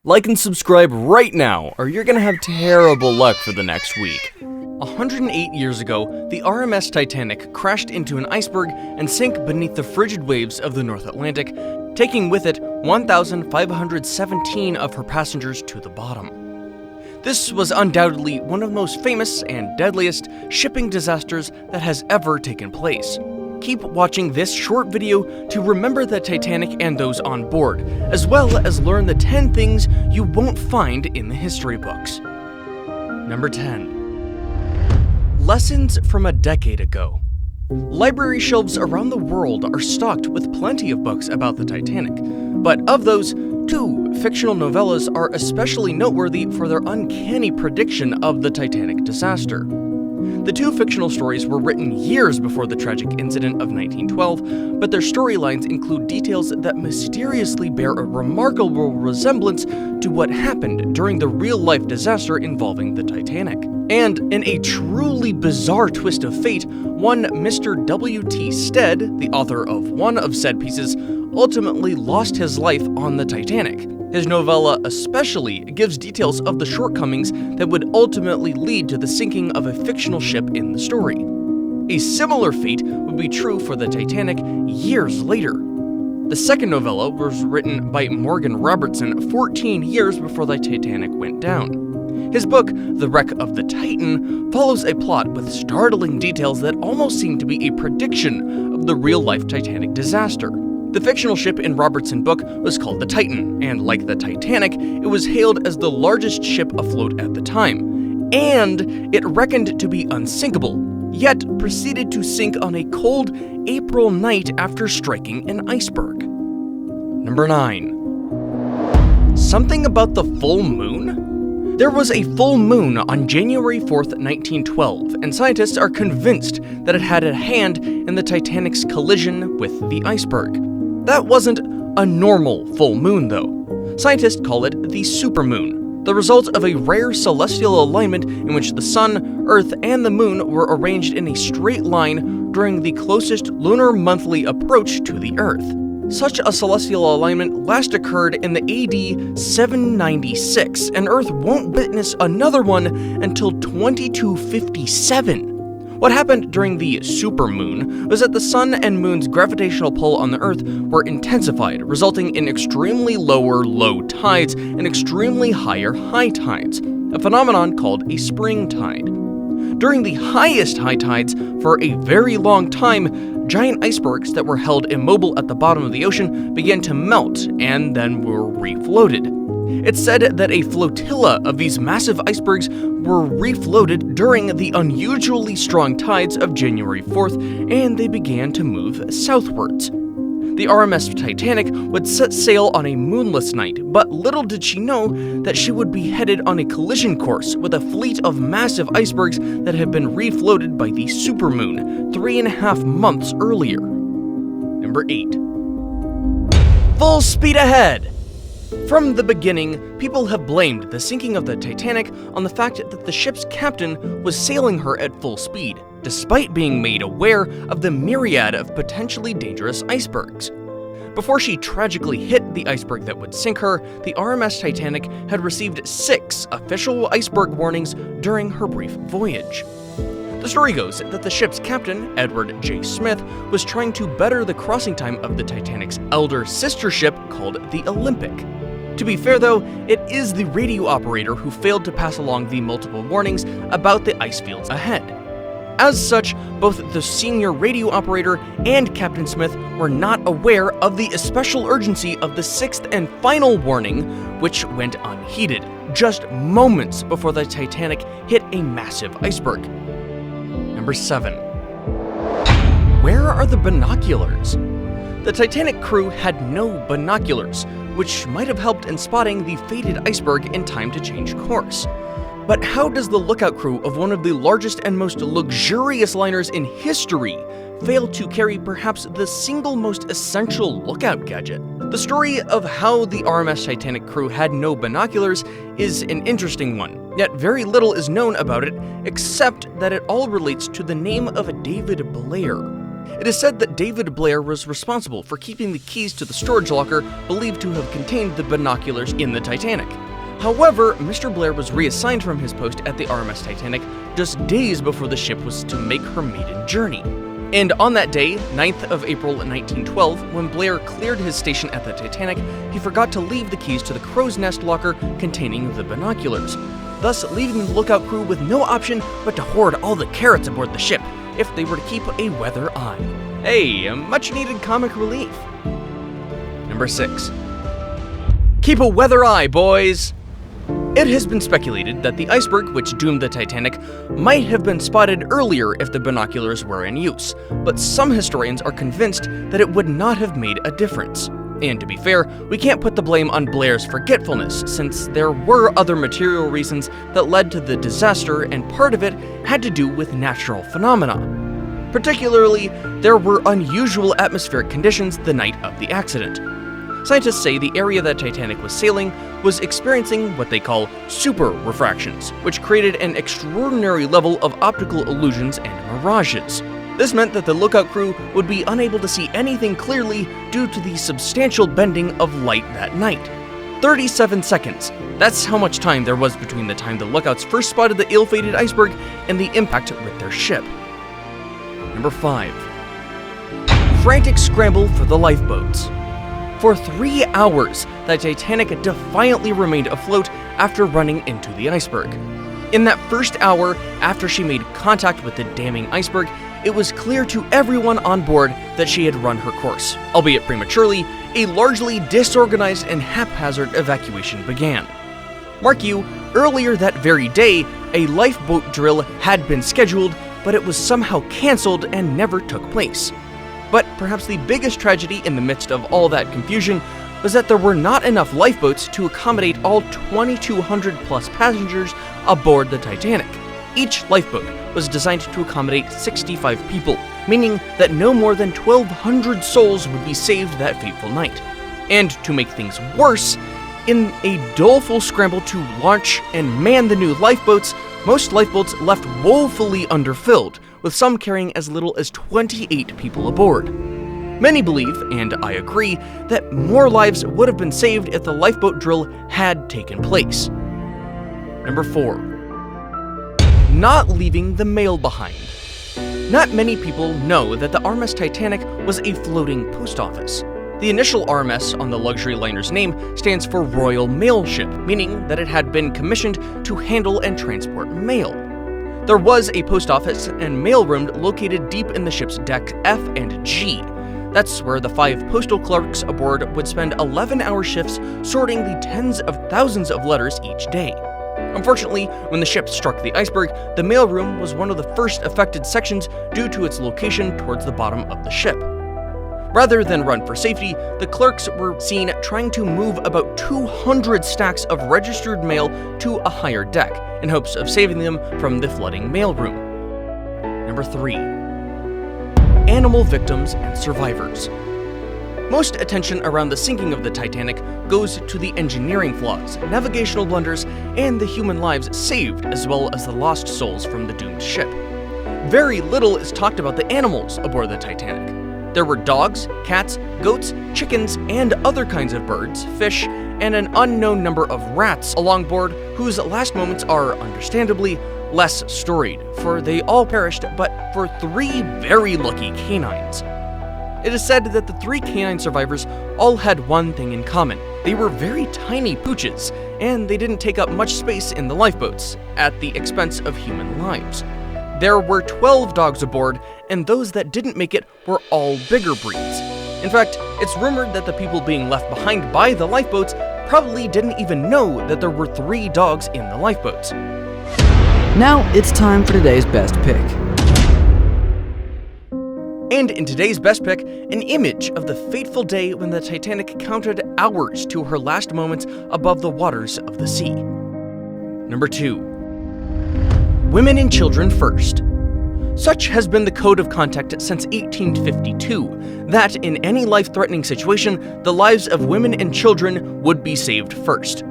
Like and subscribe right now, or you're gonna have terrible luck for the next week. 108 years ago, the R.M.S. Titanic crashed into an iceberg and sank beneath the frigid waves of the North Atlantic, taking with it 1,517 of her passengers to the bottom. This was undoubtedly one of the most famous and deadliest shipping disasters that has ever taken place. Keep watching this short video to remember the Titanic and those on board, as well as learn the 10 things you won't find in the history books. Number 10. Lessons from a decade ago. Library shelves around the world are stocked with plenty of books about the Titanic, but of those, 2 fictional novellas are especially noteworthy for their uncanny prediction of the Titanic disaster. The 2 fictional stories were written years before the tragic incident of 1912, but their storylines include details that mysteriously bear a remarkable resemblance to what happened during the real-life disaster involving the Titanic. And in a truly bizarre twist of fate, one Mr. W.T. Stead, the author of one of said pieces, ultimately lost his life on the Titanic. His novella especially gives details of the shortcomings that would ultimately lead to the sinking of a fictional ship in the story. A similar fate would be true for the Titanic years later. The second novella was written by Morgan Robertson 14 years before the Titanic went down. His book, The Wreck of the Titan, follows a plot with startling details that almost seem to be a prediction of the real-life Titanic disaster. The fictional ship in Robertson's book was called the Titan, and like the Titanic, it was hailed as the largest ship afloat at the time, and it reckoned to be unsinkable, yet proceeded to sink on a cold April night after striking an iceberg. Number 9. Something about the full moon? There was a full moon on January 4th, 1912, and scientists are convinced that it had a hand in the Titanic's collision with the iceberg. That wasn't a normal full moon, though. Scientists call it the supermoon, the result of a rare celestial alignment in which the Sun, Earth, and the Moon were arranged in a straight line during the closest lunar monthly approach to the Earth. Such a celestial alignment last occurred in the AD 796, and Earth won't witness another one until 2257. What happened during the supermoon was that the Sun and Moon's gravitational pull on the Earth were intensified, resulting in extremely lower low tides and extremely higher high tides, a phenomenon called a spring tide. During the highest high tides for a very long time, giant icebergs that were held immobile at the bottom of the ocean began to melt and then were refloated. It's said that a flotilla of these massive icebergs were refloated during the unusually strong tides of January 4th, and they began to move southwards. The R.M.S. Titanic would set sail on a moonless night, but little did she know that she would be headed on a collision course with a fleet of massive icebergs that had been refloated by the supermoon 3.5 months earlier. Number 8. Full speed ahead! From the beginning, people have blamed the sinking of the Titanic on the fact that the ship's captain was sailing her at full speed, despite being made aware of the myriad of potentially dangerous icebergs. Before she tragically hit the iceberg that would sink her, the R.M.S. Titanic had received 6 official iceberg warnings during her brief voyage. The story goes that the ship's captain, Edward J. Smith, was trying to better the crossing time of the Titanic's elder sister ship called the Olympic. To be fair though, it is the radio operator who failed to pass along the multiple warnings about the ice fields ahead. As such, both the senior radio operator and Captain Smith were not aware of the special urgency of the 6th and final warning, which went unheeded, just moments before the Titanic hit a massive iceberg. Number 7. Where are the binoculars? The Titanic crew had no binoculars, which might have helped in spotting the fated iceberg in time to change course. But how does the lookout crew of one of the largest and most luxurious liners in history fail to carry perhaps the single most essential lookout gadget? The story of how the R.M.S. Titanic crew had no binoculars is an interesting one, yet very little is known about it except that it all relates to the name of David Blair. It is said that David Blair was responsible for keeping the keys to the storage locker believed to have contained the binoculars in the Titanic. However, Mr. Blair was reassigned from his post at the R.M.S. Titanic just days before the ship was to make her maiden journey. And on that day, 9th of April 1912, when Blair cleared his station at the Titanic, he forgot to leave the keys to the crow's nest locker containing the binoculars, thus leaving the lookout crew with no option but to hoard all the carrots aboard the ship if they were to keep a weather eye. Hey, a much-needed comic relief. Number 6. Keep a weather eye, boys! It has been speculated that the iceberg which doomed the Titanic might have been spotted earlier if the binoculars were in use, but some historians are convinced that it would not have made a difference. And to be fair, we can't put the blame on Blair's forgetfulness, since there were other material reasons that led to the disaster, and part of it had to do with natural phenomena. Particularly, there were unusual atmospheric conditions the night of the accident. Scientists say the area that Titanic was sailing was experiencing what they call super refractions, which created an extraordinary level of optical illusions and mirages. This meant that the lookout crew would be unable to see anything clearly due to the substantial bending of light that night. 37 seconds. That's how much time there was between the time the lookouts first spotted the ill-fated iceberg and the impact with their ship. Number 5. Frantic scramble for the lifeboats. For 3 hours, the Titanic defiantly remained afloat after running into the iceberg. In that first hour, after she made contact with the damming iceberg, it was clear to everyone on board that she had run her course. Albeit prematurely, a largely disorganized and haphazard evacuation began. Mark you, earlier that very day, a lifeboat drill had been scheduled, but it was somehow cancelled and never took place. But perhaps the biggest tragedy in the midst of all that confusion was that there were not enough lifeboats to accommodate all 2,200 plus passengers aboard the Titanic. Each lifeboat was designed to accommodate 65 people, meaning that no more than 1,200 souls would be saved that fateful night. And to make things worse, in a doleful scramble to launch and man the new lifeboats, most lifeboats left woefully underfilled, with some carrying as little as 28 people aboard. Many believe, and I agree, that more lives would have been saved if the lifeboat drill had taken place. Number 4. Not leaving the mail behind. Not many people know that the R.M.S. Titanic was a floating post office. The initial R.M.S. on the luxury liner's name stands for Royal Mail Ship, meaning that it had been commissioned to handle and transport mail. There was a post office and mail room located deep in the ship's deck F and G. That's where the 5 postal clerks aboard would spend 11-hour shifts sorting the tens of thousands of letters each day. Unfortunately, when the ship struck the iceberg, the mailroom was one of the first affected sections due to its location towards the bottom of the ship. Rather than run for safety, the clerks were seen trying to move about 200 stacks of registered mail to a higher deck, in hopes of saving them from the flooding mailroom. Number 3. Animal victims and survivors. Most attention around the sinking of the Titanic goes to the engineering flaws, navigational blunders, and the human lives saved, as well as the lost souls from the doomed ship. Very little is talked about the animals aboard the Titanic. There were dogs, cats, goats, chickens, and other kinds of birds, fish, and an unknown number of rats along board whose last moments are, understandably, less storied, for they all perished but for 3 very lucky canines. It is said that the 3 canine survivors all had one thing in common. They were very tiny pooches, and they didn't take up much space in the lifeboats, at the expense of human lives. There were 12 dogs aboard, and those that didn't make it were all bigger breeds. In fact, it's rumored that the people being left behind by the lifeboats probably didn't even know that there were 3 dogs in the lifeboats. Now it's time for today's best pick. And in today's best pick, an image of the fateful day when the Titanic counted hours to her last moments above the waters of the sea. Number 2. Women and children first. Such has been the code of conduct since 1852, that in any life-threatening situation, the lives of women and children would be saved first.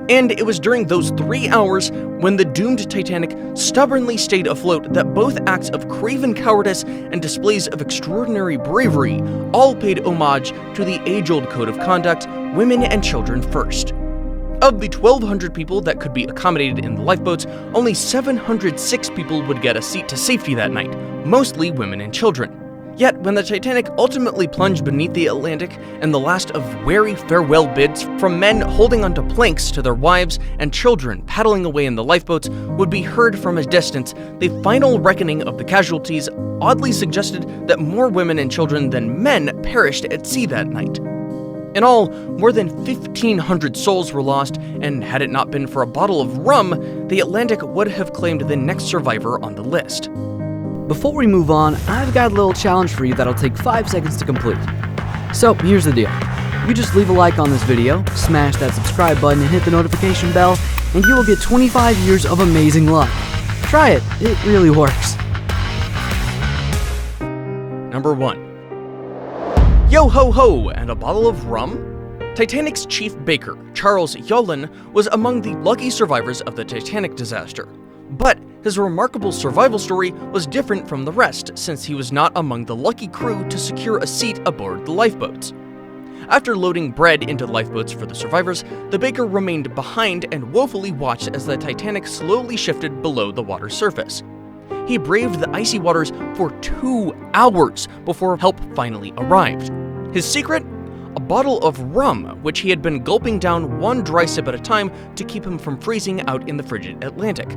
And it was during those 3 hours when the doomed Titanic stubbornly stayed afloat that both acts of craven cowardice and displays of extraordinary bravery all paid homage to the age-old code of conduct, women and children first. Of the 1,200 people that could be accommodated in the lifeboats, only 706 people would get a seat to safety that night, mostly women and children. Yet, when the Titanic ultimately plunged beneath the Atlantic and the last of wary farewell bids from men holding onto planks to their wives and children paddling away in the lifeboats would be heard from a distance, the final reckoning of the casualties oddly suggested that more women and children than men perished at sea that night. In all, more than 1,500 souls were lost, and had it not been for a bottle of rum, the Atlantic would have claimed the next survivor on the list. Before we move on, I've got a little challenge for you that'll take 5 seconds to complete. So here's the deal. You just leave a like on this video, smash that subscribe button and hit the notification bell, and you will get 25 years of amazing luck. Try it, it really works. Number 1. Yo ho ho and a bottle of rum? Titanic's chief baker, Charles Yolland, was among the lucky survivors of the Titanic disaster. But his remarkable survival story was different from the rest, since he was not among the lucky crew to secure a seat aboard the lifeboats. After loading bread into lifeboats for the survivors, the baker remained behind and woefully watched as the Titanic slowly shifted below the water's surface. He braved the icy waters for 2 hours before help finally arrived. His secret? A bottle of rum, which he had been gulping down one dry sip at a time to keep him from freezing out in the frigid Atlantic.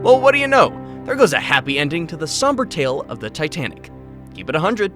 Well, what do you know? There goes a happy ending to the somber tale of the Titanic. Keep it 100.